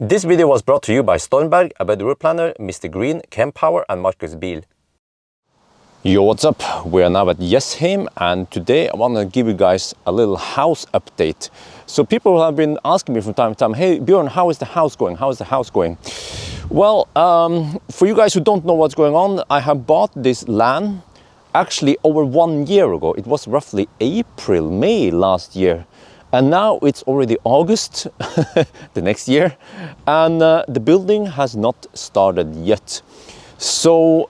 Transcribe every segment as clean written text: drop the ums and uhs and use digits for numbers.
This video was brought to you by Stormberg, a better route planner, MisterGreen, Kempower and Marcus Bil. Yo, what's up? We are now at Jessheim, and today I want to give you guys a little house update. So people have been asking me from time to time, hey Bjørn, how is the house going? How is the house going? Well, for you guys who don't know what's going on, I have bought this land actually over 1 year ago. It was roughly April, May last year. And now it's already August, the next year, and the building has not started yet. So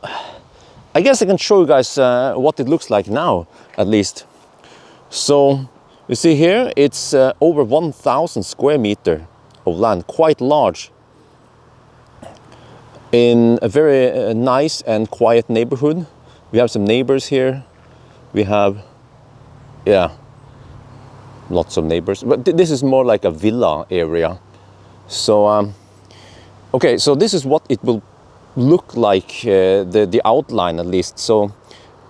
I guess I can show you guys what it looks like now, at least. So you see here, it's over 1,000 square meter of land, quite large, in a very nice and quiet neighborhood. We have some neighbors here. We have, lots of neighbors, but this is more like a villa area. So okay, so this is what it will look like, the outline at least. So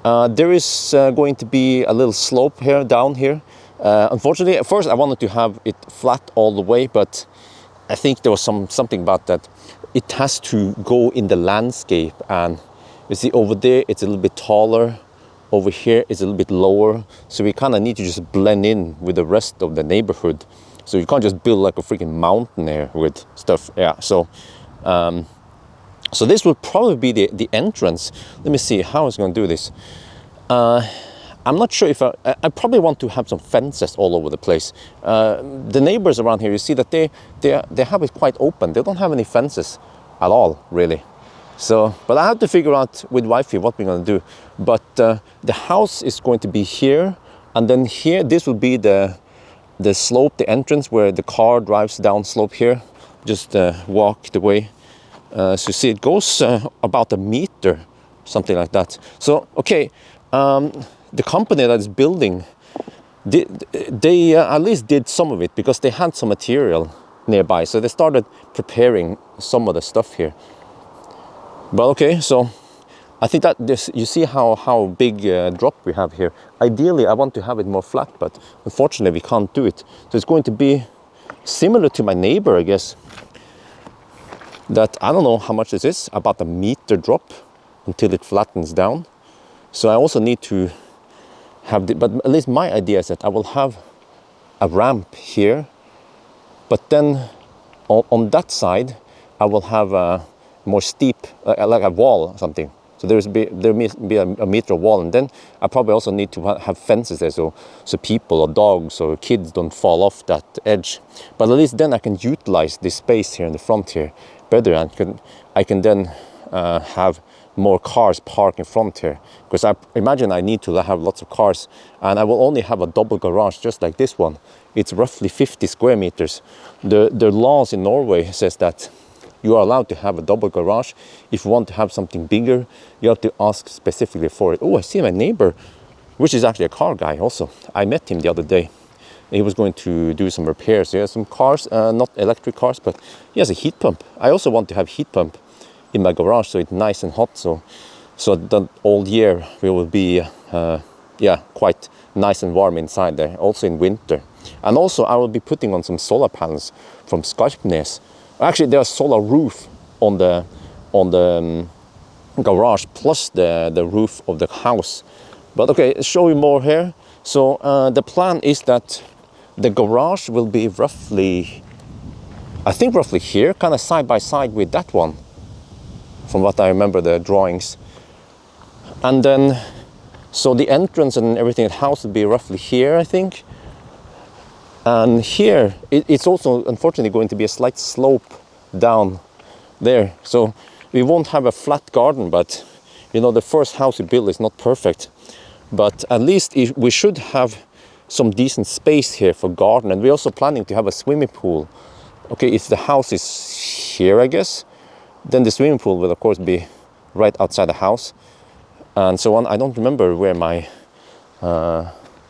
there is going to be a little slope here, down here. Unfortunately, at first I wanted to have it flat all the way, but I think there was something about that. It has to go in the landscape, and you see over there it's a little bit taller. Over here it's a little bit lower, so we kind of need to just blend in with the rest of the neighborhood. So you can't just build like a freaking mountain here with stuff. Yeah, so so this will probably be the entrance. Let me see how I was going to do this. I'm not sure if I probably want to have some fences all over the place. The neighbors around here, you see that they have it quite open. They don't have any fences at all, really. So, but I have to figure out with wifey what we're going to do. But the house is going to be here, and then here, this will be the slope, the entrance where the car drives down slope here. Just walk the way. So you see, it goes about 1 meter, something like that. So, okay, the company that is building, they at least did some of it because they had some material nearby. So they started preparing some of the stuff here. But okay, so I think that this, you see how big drop we have here. Ideally, I want to have it more flat, but unfortunately we can't do it. So it's going to be similar to my neighbor, I guess. That, I don't know how much this is, about 1 meter drop until it flattens down. So I also need to have but at least my idea is that I will have a ramp here, but then on that side I will have a more steep, like a wall or something. So there may be a meter wall, and then I probably also need to have fences there, so people or dogs or kids don't fall off that edge. But at least then I can utilize this space here in the front here better, and I can then have more cars parked in front here, because I imagine I need to have lots of cars, and I will only have a double garage just like this one. It's roughly 50 square meters. The laws in Norway says that you are allowed to have a double garage. If you want to have something bigger, you have to ask specifically for it. Oh, I see my neighbor, which is actually a car guy also. I met him the other day. He was going to do some repairs. He has some cars, not electric cars, but he has a heat pump. I also want to have heat pump in my garage, so it's nice and hot. So that all year we will be, quite nice and warm inside there, also in winter. And also I will be putting on some solar panels from Skarpnes. Actually, there's solar roof on the garage plus the roof of the house. But okay, I'll show you more here. So the plan is that the garage will be roughly, I think roughly here, kind of side by side with that one, from what I remember the drawings. And then, so the entrance and everything, the house will be roughly here, I think. And here, it's also unfortunately going to be a slight slope down there. So we won't have a flat garden, but you know, the first house we build is not perfect. But at least we should have some decent space here for garden. And we're also planning to have a swimming pool. Okay, if the house is here, I guess, then the swimming pool will of course be right outside the house. And so on. I don't remember where my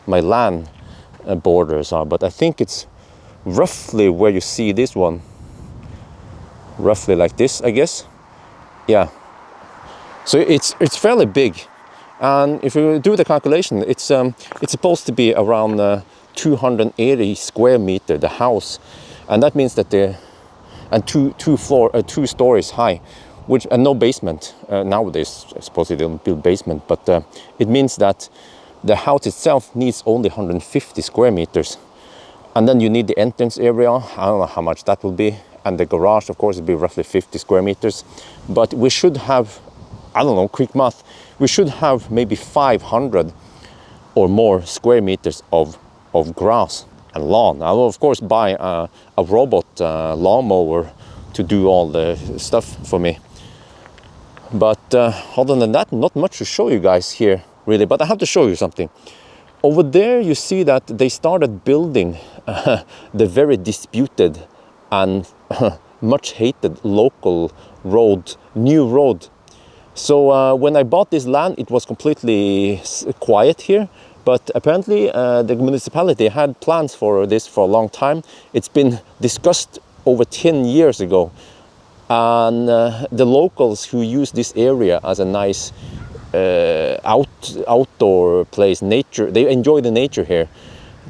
land borders are, but I think it's roughly where you see this one, roughly like this, I guess. Yeah, so it's fairly big, and if you do the calculation, it's supposed to be around 280 square meter, the house, and that means that and two stories high, which and no basement. Nowadays, I suppose they don't build basement, but it means that the house itself needs only 150 square meters. And then you need the entrance area. I don't know how much that will be. And the garage, of course, will be roughly 50 square meters. But we should have, I don't know, quick math, we should have maybe 500 or more square meters of grass and lawn. I will, of course, buy a robot lawnmower to do all the stuff for me. But other than that, not much to show you guys here, really. But I have to show you something. Over there, you see that they started building the very disputed and much hated local road, new road. So when I bought this land, it was completely quiet here. But apparently the municipality had plans for this for a long time. It's been discussed over 10 years ago. And the locals who use this area as a nice outdoor place, nature, they enjoy the nature here.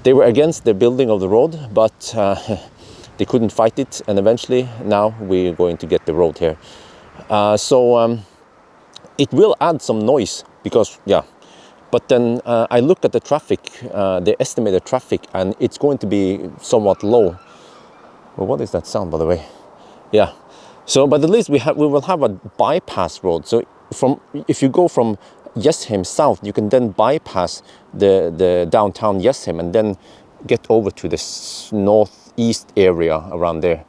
They were against the building of the road, but they couldn't fight it, and eventually now we're going to get the road here. So it will add some noise because, yeah, but then I look at the traffic, the estimated traffic, and it's going to be somewhat low. Well, what is that sound, by the way? Yeah. So, but at least we will have a bypass road. So if you go from Jessheim south, you can then bypass the downtown Jessheim and then get over to the northeast area around there.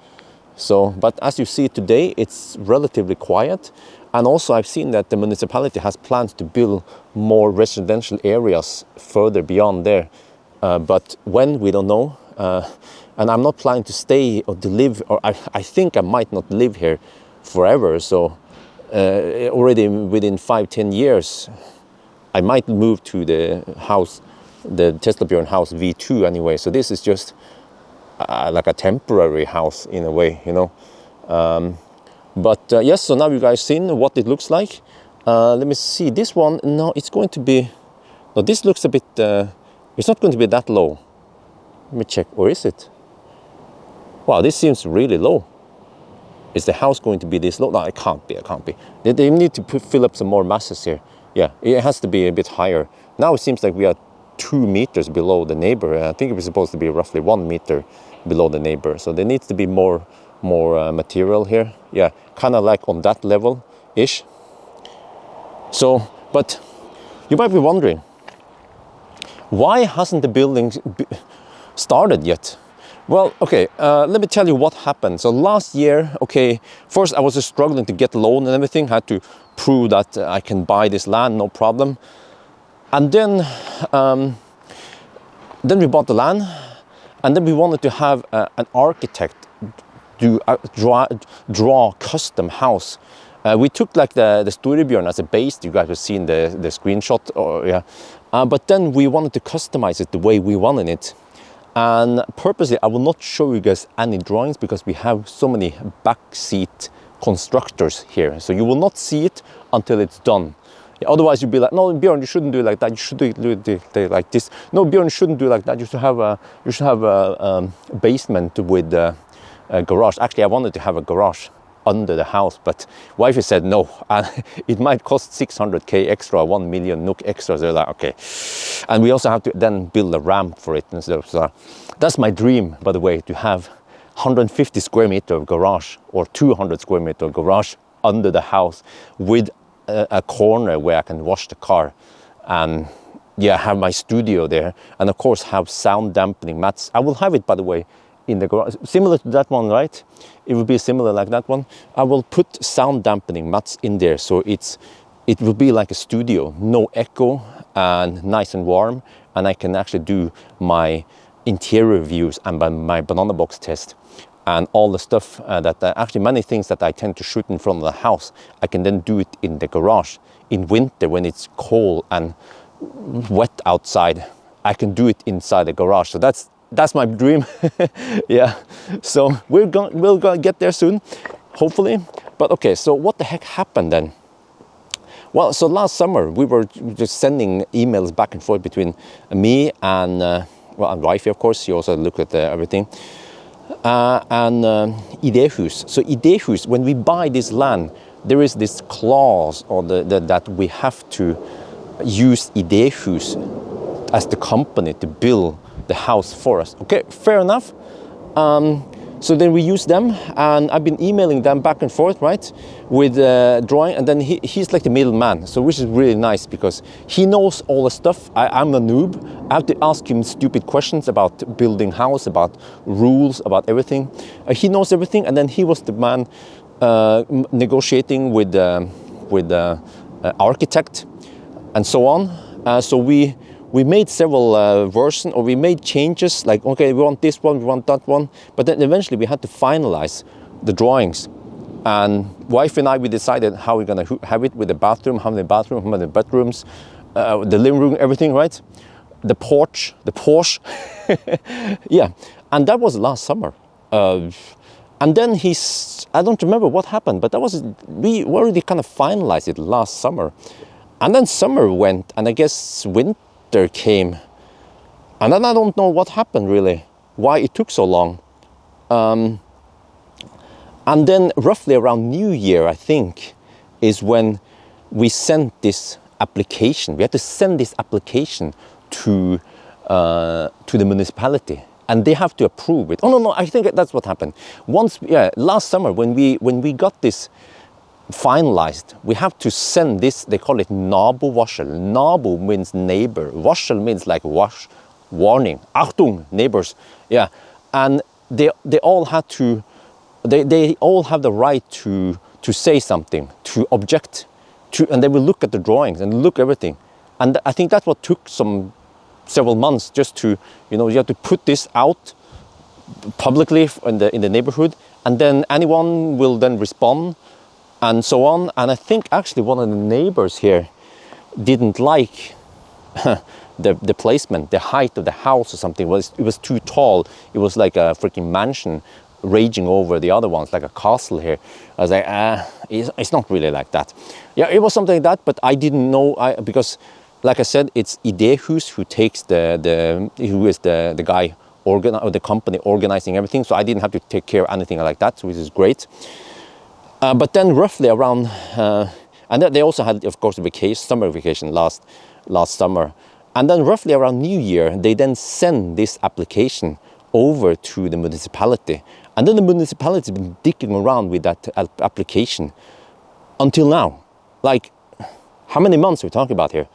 So, but as you see today, it's relatively quiet. And also I've seen that the municipality has plans to build more residential areas further beyond there. But when, we don't know. And I'm not planning to stay or to live, or I think I might not live here forever. So already within 5-10 years, I might move to the house, the Teslabjorn house V2 anyway. So this is just like a temporary house in a way, you know. But yes, so now you guys seen what it looks like. Let me see, this one, no, it's going to be, no, this looks a bit, it's not going to be that low. Let me check, or is it? Wow, this seems really low. Is the house going to be this low? No, it can't be, it can't be. They need to fill up some more masses here. Yeah, it has to be a bit higher. Now it seems like we are 2 meters below the neighbor. I think it was supposed to be roughly 1 meter below the neighbor. So there needs to be more material here. Yeah, kind of like on that level-ish. So, but you might be wondering, why hasn't the building started yet? Well, okay, let me tell you what happened. So last year, okay, first I was just struggling to get loan and everything, had to prove that I can buy this land, no problem. And then we bought the land, and then we wanted to have an architect do draw custom house. We took like the Bjørn as a base. You guys have seen the screenshot, or yeah. But then we wanted to customize it the way we wanted it. And purposely, I will not show you guys any drawings because we have so many backseat constructors here. So you will not see it until it's done. Yeah, otherwise, you'll be like, no, Bjørn, you shouldn't do it like that. You should do it like this. No, Bjørn, you shouldn't do it like that. You should have a basement with a garage. Actually, I wanted to have a garage under the house, but wifey said no, and it might cost 600k extra, 1 million NOK extra. So they're like, okay. And we also have to then build a ramp for it and stuff. So that's my dream, by the way, to have 150 square meter of garage or 200 square meter of garage under the house with a corner where I can wash the car and yeah, have my studio there, and of course have sound dampening mats. I will have it, by the way, in the garage, similar to that one, right? It will be similar like that one. I will put sound dampening mats in there, so it will be like a studio, no echo and nice and warm, and I can actually do my interior views and my banana box test and all the stuff that actually many things that I tend to shoot in front of the house, I can then do it in the garage. In winter when it's cold and wet outside, I can do it inside the garage. So that's my dream. Yeah, so we'll go get there soon, hopefully. But okay, so what the heck happened then? Well, so last summer we were just sending emails back and forth between me and well, and wifey, of course. She also looked at everything. and Idéhus. So Idéhus, when we buy this land, there is this clause or that we have to use Idéhus as the company to build the house for us. Okay, fair enough. So then we use them, and I've been emailing them back and forth, right, with drawing, and then he's like the middleman, so which is really nice because he knows all the stuff. I'm a noob. I have to ask him stupid questions about building house, about rules, about everything. He knows everything, and then he was the man negotiating with the architect and so on. So we made several versions, or we made changes, like, okay, we want this one, we want that one. But then eventually we had to finalize the drawings. And wife and I, we decided how we're gonna have it with the bathroom, how many bathrooms, how many bedrooms, the living room, everything, right? The porch, the Porsche. Yeah, and that was last summer. And then I don't remember what happened, but we already kind of finalized it last summer. And then summer went, and I guess winter came, and then I don't know what happened really, why it took so long. And then roughly around New Year, I think, is when we sent this application. We had to send this application to the municipality, and they have to approve it. Oh no, I think that's what happened. Last summer when we got this finalized, we have to send this, they call it nabovarsel. Nabo means neighbor, varsel means like warning, Achtung, neighbors. Yeah, and they all had to, they all have the right to say something, to object, and they will look at the drawings and look everything. And I think that's what took several months, just to, you have to put this out publicly in the neighborhood, and then anyone will then respond, and so on. And I think actually one of the neighbors here didn't like the placement, the height of the house or something. It was too tall. It was like a freaking mansion raging over the other ones, like a castle here. I was like, it's not really like that. Yeah, it was something like that, but I didn't know, because like I said, it's Idéhus who takes who is the guy or the company organizing everything. So I didn't have to take care of anything like that, which is great. But then roughly around, and they also had, of course, summer vacation last summer. And then roughly around New Year, they then send this application over to the municipality. And then the municipality has been digging around with that application until now. Like, how many months are we talking about here?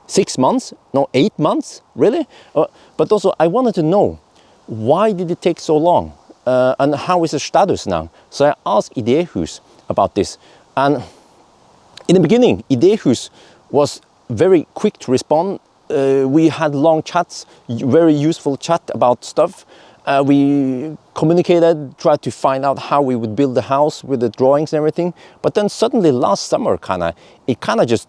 6 months? No, 8 months? Really? But also, I wanted to know, why did it take so long? And how is the status now? So I asked Idéhus about this. And in the beginning, Idéhus was very quick to respond. We had long chats, very useful chat about stuff. We communicated, tried to find out how we would build the house with the drawings and everything. But then suddenly last summer, it just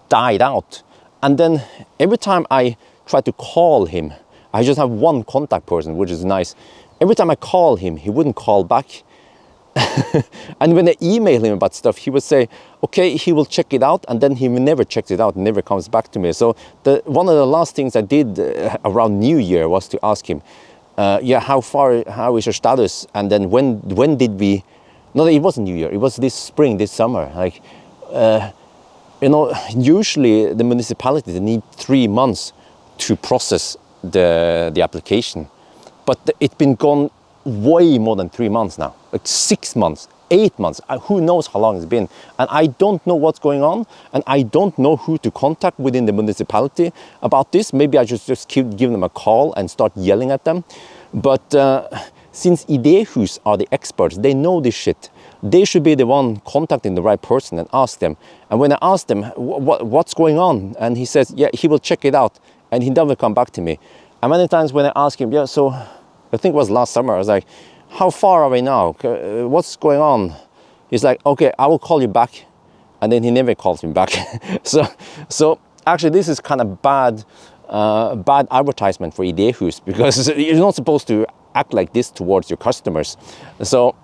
died out. And then every time I try to call him, I just have one contact person, which is nice. Every time I call him, he wouldn't call back. And when I email him about stuff, he would say, okay, he will check it out, and then he never checks it out, never comes back to me. So one of the last things I did around New Year was to ask him, how is your status? And then when did we, no, it wasn't New Year, it was this spring, this summer. Like, usually the municipalities, they need 3 months to process the application. But it's been gone way more than 3 months now, like 6 months, 8 months, who knows how long it's been. And I don't know what's going on, and I don't know who to contact within the municipality about this. Maybe I should just keep giving them a call and start yelling at them. But since Idéhus are the experts, they know this shit, they should be the one contacting the right person and ask them. And when I asked them, what's going on? And he says, yeah, he will check it out, and he never come back to me. And many times when I ask him, so I think it was last summer, I was like, how far are we now? What's going on? He's like, okay, I will call you back. And then he never calls me back. So actually this is kind of bad advertisement for Idéhus, because you're not supposed to act like this towards your customers. So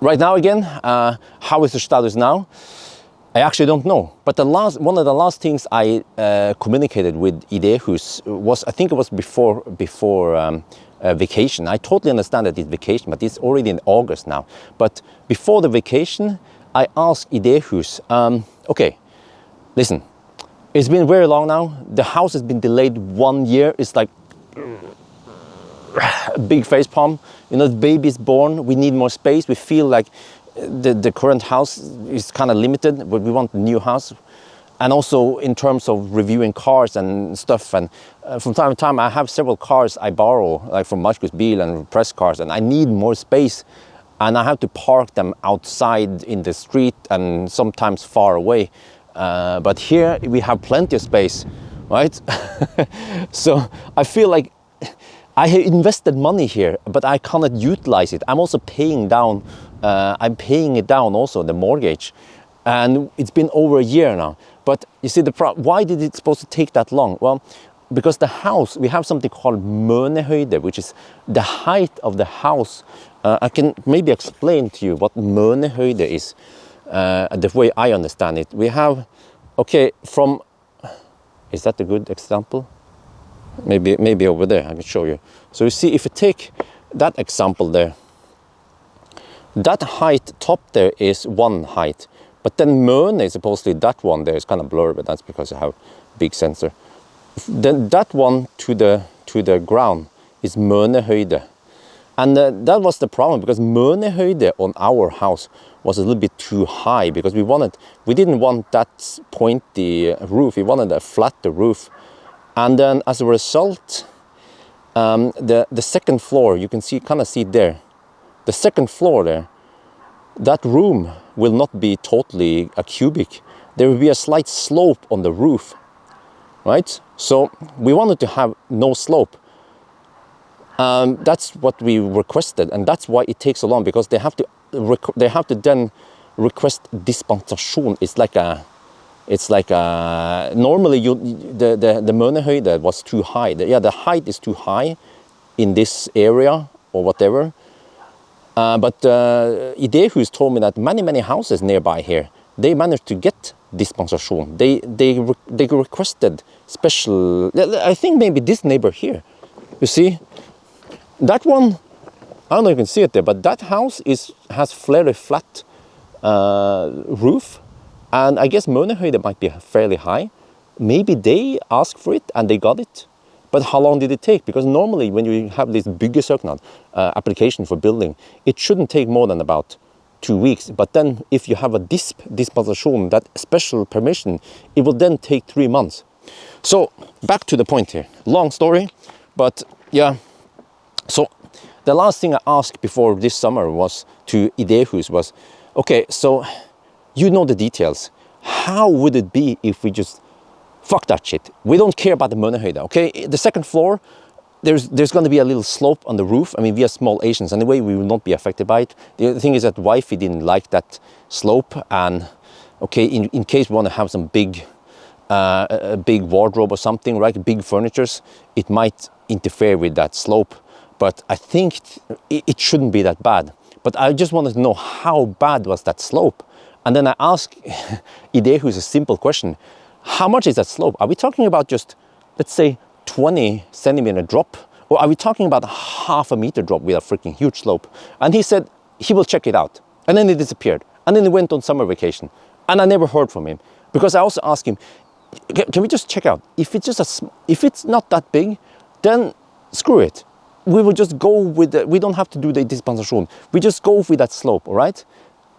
right now again, how is the status now? I actually don't know. But one of the last things I communicated with Idéhus was, I think it was before vacation. I totally understand that it's vacation, but it's already in August now. But before the vacation, I asked Idehus, okay, listen, it's been very long now. The house has been delayed 1 year. It's like a big face palm. You know, the baby's born. We need more space. We feel like the current house is kind of limited, but we want a new house. And also in terms of reviewing cars and stuff. And from time to time, I have several cars I borrow, like from Markus Bil and press cars, and I need more space. And I have to park them outside in the street and sometimes far away. But here we have plenty of space, right? So I feel like I have invested money here, but I cannot utilize it. I'm also paying down, I'm paying it down also, the mortgage. And it's been over a year now. But you see, why did it supposed to take that long? Well, because the house, we have something called mønehøyde, which is the height of the house. I can maybe explain to you what mønehøyde is, the way I understand it. We have, okay, from, is that a good example? Maybe over there, I can show you. So you see, if you take that example there, that height top there is one height. But then møne is supposedly that one there is kind of blurred, but that's because I have big sensor. Then that one to the ground is mønehøyde. And that was the problem, because mønehøyde on our house was a little bit too high, because we didn't want that pointy roof. We wanted a flatter roof. And then as a result, the second floor, you can see, kind of see it there. The second floor there, that room will not be totally a cubic. There will be a slight slope on the roof, right? So we wanted to have no slope. That's what we requested, and that's why it takes so long, because they have to then request dispensation. It's like a normally the mønehøyde was too high. The height is too high in this area or whatever. But Idehus told me that many houses nearby here, they managed to get dispensation. They requested special. I think maybe this neighbor here, you see, that one, I don't know if you can see it there, but that house has fairly flat roof, and I guess mønehøyde might be fairly high. Maybe they asked for it and they got it. But how long did it take? Because normally when you have this byggesøknad application for building, it shouldn't take more than about 2 weeks. But then if you have a dispensation, that special permission, it will then take 3 months. So back to the point here. Long story, but yeah. So the last thing I asked before this summer was to Idehus was, okay, so you know the details. How would it be if we just fuck that shit? We don't care about the mønehøyde, okay? The second floor, there's going to be a little slope on the roof. I mean, we are small Asians anyway, we will not be affected by it. The other thing is that wifey didn't like that slope, and okay, in case we want to have some big wardrobe or something, right? Big furnitures, it might interfere with that slope. But I think it shouldn't be that bad. But I just wanted to know, how bad was that slope? And then I asked Idehus a simple question. How much is that slope? Are we talking about just, let's say, 20 centimeter drop? Or are we talking about half a meter drop with a freaking huge slope? And he said he will check it out. And then he disappeared. And then he went on summer vacation. And I never heard from him. Because I also asked him, can we just check out? If it's not that big, then screw it. We will just go with we don't have to do the dispensation. We just go with that slope, all right?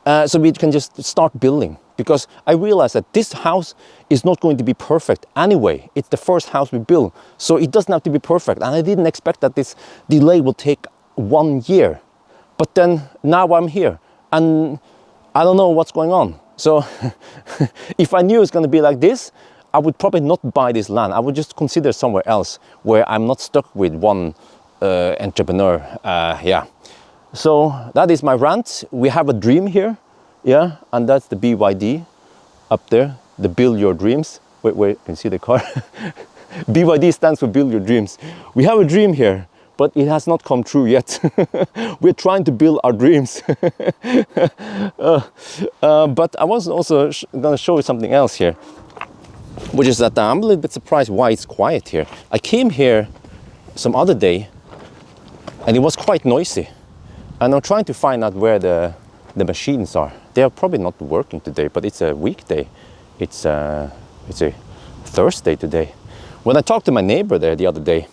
So we can just start building. Because I realized that this house is not going to be perfect anyway. It's the first house we build, so it doesn't have to be perfect. And I didn't expect that this delay will take 1 year. But then now I'm here, and I don't know what's going on. So if I knew it's going to be like this, I would probably not buy this land. I would just consider somewhere else where I'm not stuck with one entrepreneur. Yeah. So that is my rant. We have a dream here. Yeah, and that's the BYD up there, the Build Your Dreams. Wait, can you see the car? BYD stands for Build Your Dreams. We have a dream here, but it has not come true yet. We're trying to build our dreams. But I was also going to show you something else here, which is that I'm a little bit surprised why it's quiet here. I came here some other day, and it was quite noisy. And I'm trying to find out where the machines are. They are probably not working today, but it's a weekday. It's a Thursday today. When I talked to my neighbor there the other day,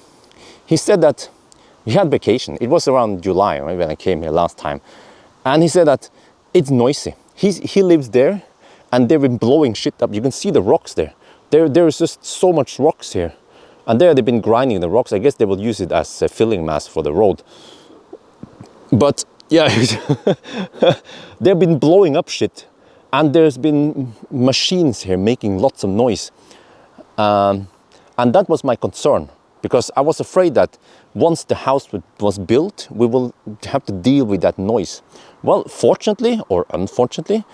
he said that he had vacation. It was around July when I came here last time. And he said that it's noisy. He lives there, and they've been blowing shit up. You can see the rocks there. There's just so much rocks here. And there they've been grinding the rocks. I guess they will use it as a filling mass for the road. But yeah, they've been blowing up shit. And there's been machines here making lots of noise. And that was my concern. Because I was afraid that once the house was built, we will have to deal with that noise. Well, fortunately or unfortunately,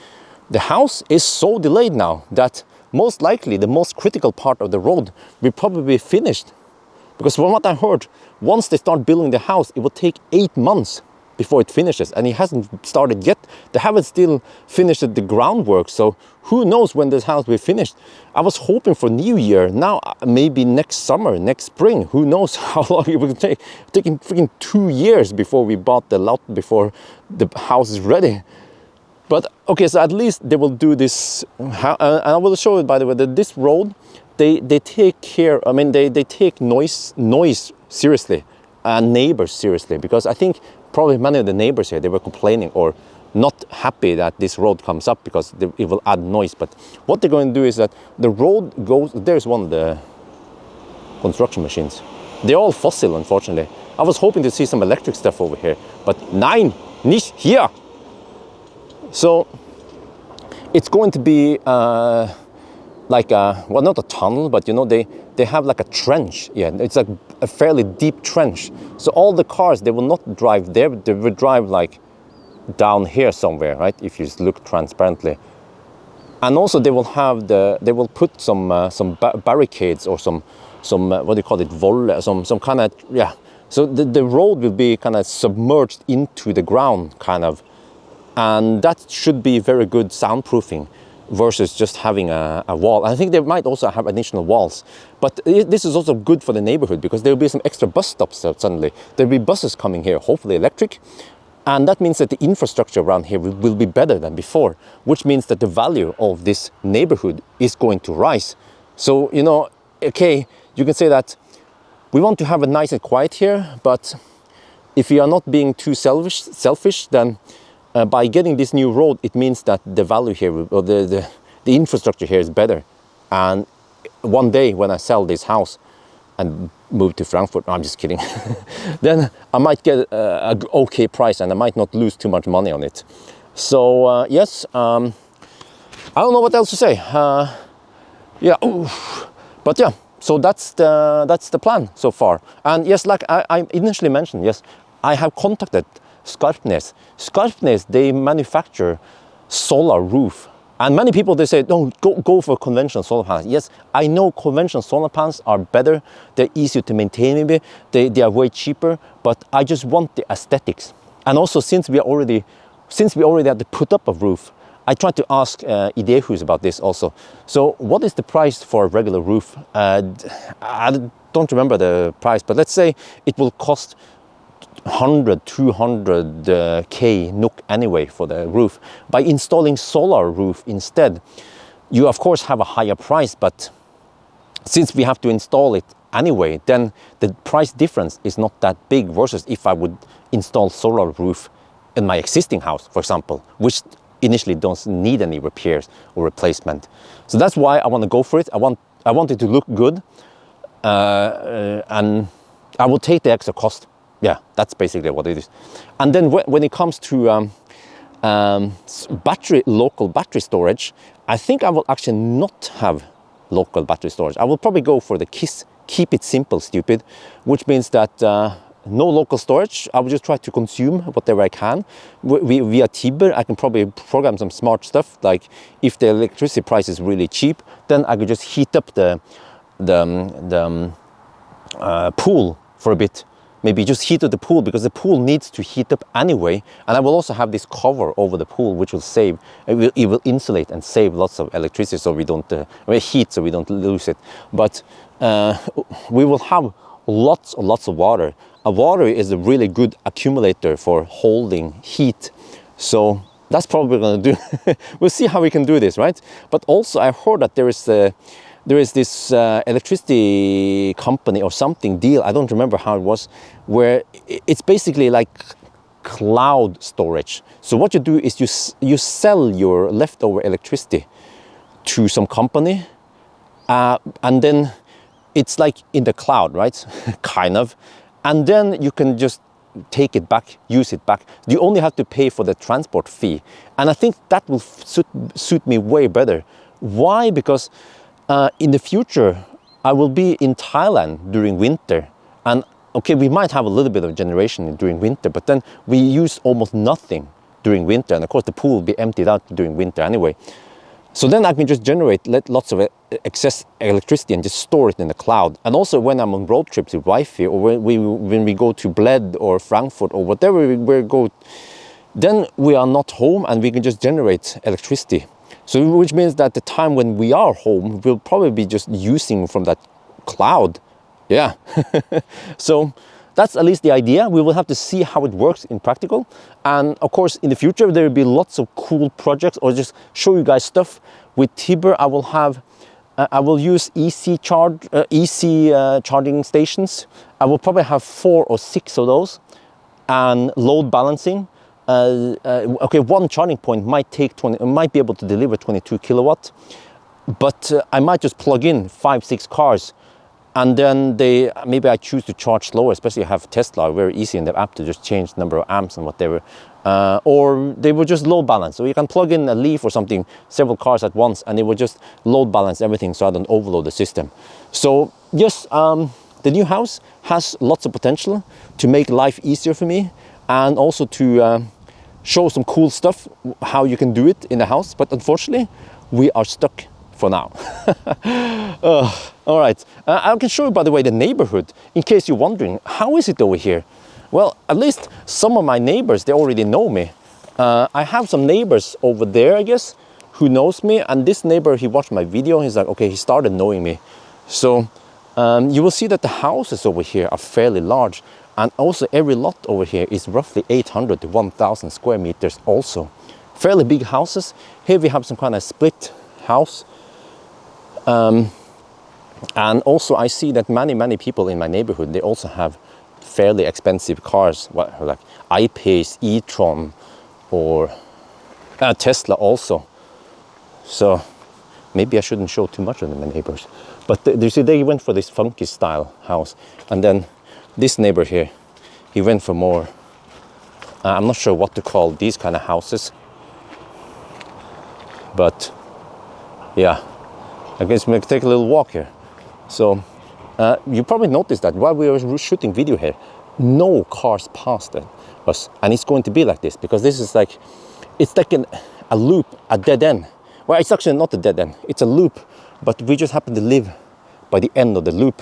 the house is so delayed now that most likely the most critical part of the road will probably be finished. Because from what I heard, once they start building the house, it will take 8 months before it finishes, and it hasn't started yet. They haven't still finished the groundwork, so who knows when this house will be finished. I was hoping for New Year, now maybe next summer, next spring, who knows how long it will take. Taking freaking 2 years before we bought the lot, before the house is ready. But okay, so at least they will do this, and I will show you, by the way, that this road, they take care, I mean, they take noise seriously, and neighbors seriously, because I think probably many of the neighbors here, they were complaining or not happy that this road comes up because it will add noise. But what they're going to do is that the road goes, there's one of the construction machines. They're all fossil, unfortunately. I was hoping to see some electric stuff over here, but nein, nicht hier. So it's going to be like a, well, not a tunnel, but you know, they have like a trench. Yeah, it's like a fairly deep trench. So all the cars, they will not drive there, they will drive like down here somewhere, right? If you just look transparently. And also they will have they will put some barricades or some what do you call it, volle, some kind of, yeah. So the road will be kind of submerged into the ground, kind of. And that should be very good soundproofing versus just having a wall. I think they might also have additional walls. But this is also good for the neighborhood because there will be some extra bus stops suddenly. There will be buses coming here, hopefully electric. And that means that the infrastructure around here will be better than before, which means that the value of this neighborhood is going to rise. So, you know, okay, you can say that we want to have it nice and quiet here, but if we are not being too selfish, then by getting this new road, it means that the value here, or the infrastructure here is better. And one day when I sell this house and move to Frankfurt, no, I'm just kidding, then I might get an okay price and I might not lose too much money on it. So yes, I don't know what else to say. Yeah, but yeah, so that's the plan so far. And yes, like I initially mentioned, yes, I have contacted Skarpnes. Skarpnes, they manufacture solar roof. And many people, they say, no, go for conventional solar panels. Yes, I know conventional solar panels are better. They're easier to maintain maybe. They are way cheaper, but I just want the aesthetics. And also, since we already had to put up a roof, I tried to ask Idehus about this also. So what is the price for a regular roof? I don't remember the price, but let's say it will cost 100, 200k NOK anyway for the roof. By installing solar roof instead, you of course have a higher price, but since we have to install it anyway, then the price difference is not that big versus if I would install solar roof in my existing house, for example, which initially don't need any repairs or replacement. So that's why I want to go for it. I want it to look good, and I will take the extra cost. Yeah, that's basically what it is. And then when it comes to local battery storage, I think I will actually not have local battery storage. I will probably go for the keep it simple, stupid, which means that no local storage. I will just try to consume whatever I can. Via Tiber, I can probably program some smart stuff, like if the electricity price is really cheap, then I could just heat up the pool for a bit. Maybe just heat up the pool, because the pool needs to heat up anyway. And I will also have this cover over the pool, which will save, it will insulate and save lots of electricity, so we don't, heat, so we don't lose it. But we will have lots and lots of water. Water is a really good accumulator for holding heat. So that's probably going to do. We'll see how we can do this, right? But also I heard that there is this electricity company or something deal, I don't remember how it was, where it's basically like cloud storage. So what you do is you sell your leftover electricity to some company, and then it's like in the cloud, right? Kind of. And then you can just take it back, use it back. You only have to pay for the transport fee. And I think that will suit me way better. Why? Because in the future, I will be in Thailand during winter. And okay, we might have a little bit of generation during winter, but then we use almost nothing during winter. And of course, the pool will be emptied out during winter anyway. So then I can just generate lots of excess electricity and just store it in the cloud. And also when I'm on road trips with wifey, or when we go to Bled or Frankfurt or whatever we go, then we are not home and we can just generate electricity. So which means that the time when we are home, we'll probably be just using from that cloud. Yeah. So that's at least the idea. We will have to see how it works in practical. And of course, in the future, there will be lots of cool projects, or just show you guys stuff. With Tibber, I will use EC charging stations. I will probably have 4 or 6 of those, and load balancing. Okay, one charging point might be able to deliver 22 kilowatt, but I might just plug in 5-6 cars. And then maybe I choose to charge slower, especially I have Tesla, very easy in the app to just change the number of amps and whatever. Or they will just load balance. So you can plug in a Leaf or something, several cars at once, and it will just load balance everything so I don't overload the system. So yes, the new house has lots of potential to make life easier for me, and also to show some cool stuff, how you can do it in the house. But unfortunately, we are stuck for now. All right, I can show you, by the way, the neighborhood, in case you're wondering, how is it over here? Well, at least some of my neighbors, they already know me. I have some neighbors over there, I guess, who knows me, and this neighbor, he watched my video, he's like, okay, he started knowing me. So you will see that the houses over here are fairly large, and also every lot over here is roughly 800 to 1,000 square meters also. Fairly big houses. Here we have some kind of split house. And also I see that many people in my neighborhood, they also have fairly expensive cars, like I-Pace, e-tron, or Tesla also. So maybe I shouldn't show too much of my neighbors. But you see, they went for this funky style house. And then this neighbor here, he went for more, I'm not sure what to call these kind of houses. But yeah, I guess we'll take a little walk here. So you probably noticed that while we were shooting video here, no cars passed us, and it's going to be like this because this is like, it's like a loop, a dead end. Well, it's actually not a dead end, it's a loop, but we just happen to live by the end of the loop.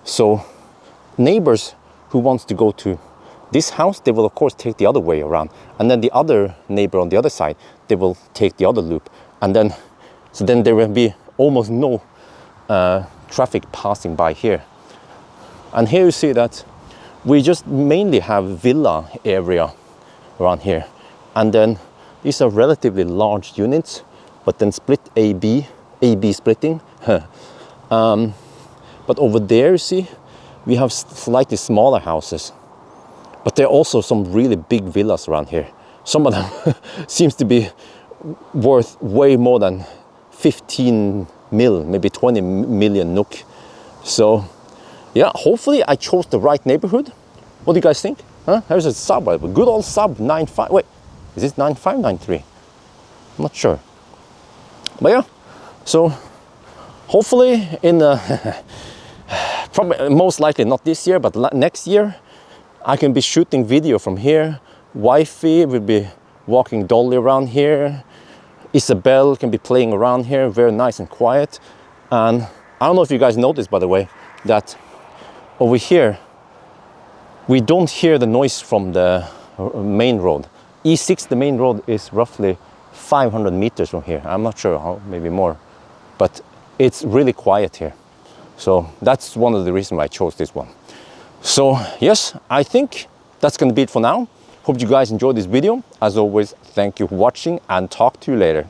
So neighbors who wants to go to this house, they will of course take the other way around, and then the other neighbor on the other side, they will take the other loop, and then there will be almost no traffic passing by here. And here you see that we just mainly have villa area around here, and then these are relatively large units, but then split AB splitting. But over there you see we have slightly smaller houses, but there are also some really big villas around here. Some of them seems to be worth way more than 15 mil, maybe 20 million NOK. So yeah, hopefully I chose the right neighborhood. What do you guys think? Huh? There's a Saab, a good old Saab 95. Wait, is this 9593? I'm not sure. But yeah, so hopefully in probably most likely not this year, but next year I can be shooting video from here. Wifey will be walking Dolly around here. Isabel can be playing around here, very nice and quiet. And I don't know if you guys noticed, by the way, that over here we don't hear the noise from the main road. E6, the main road, is roughly 500 meters from here. I'm not sure how, maybe more, but it's really quiet here. So that's one of the reasons why I chose this one. So yes, I think that's going to be it for now. Hope you guys enjoyed this video. As always, thank you for watching and talk to you later.